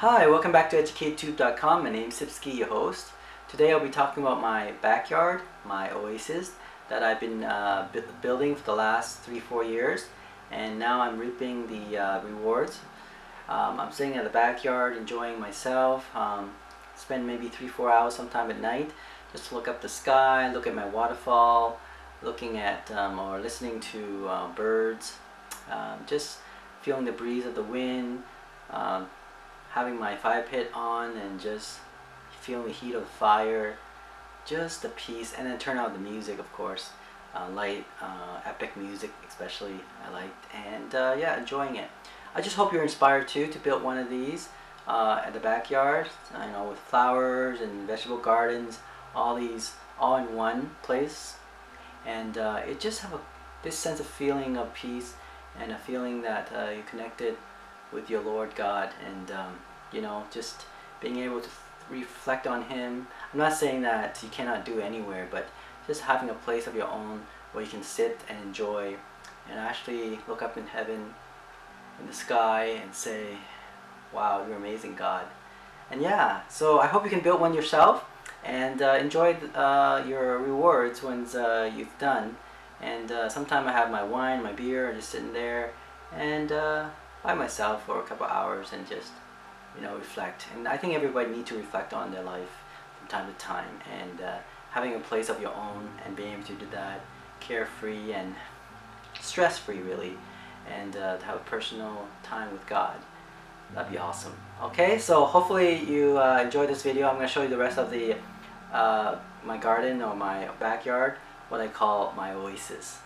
Hi, welcome back to EducateTube.com. My name is Sipsky, your host. Today I'll be talking about my backyard, my Oasis, that I've been building for the last 3-4 years, and now I'm reaping the rewards. I'm sitting in the backyard enjoying myself, spend maybe 3-4 hours sometime at night just to look up the sky, look at my waterfall, looking at or listening to birds, just feeling the breeze of the wind, having my fire pit on and just feeling the heat of the fire, just the peace, and then turn out the music, of course, light, epic music especially I liked, and yeah, enjoying it. I just hope you're inspired too to build one of these at the backyard, with flowers and vegetable gardens, all in one place, and it just have this sense of feeling of peace and a feeling that you're connected with your Lord God, and just being able to reflect on Him. I'm not saying that you cannot do it anywhere, but just having a place of your own where you can sit and enjoy and actually look up in heaven, in the sky, and say, wow, you're amazing, God. And yeah, so I hope you can build one yourself and enjoy your rewards once you've done. And sometime I have my wine, my beer, just sitting there and by myself for a couple hours and just reflect. And I think everybody needs to reflect on their life from time to time, and having a place of your own and being able to do that carefree and stress-free really, and to have a personal time with God. That'd be awesome. Okay, so hopefully you enjoyed this video. I'm going to show you the rest of the my garden or my backyard, what I call my Oasis.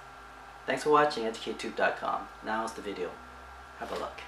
Thanks for watching EducateTube.com. Now's the video. Have a look.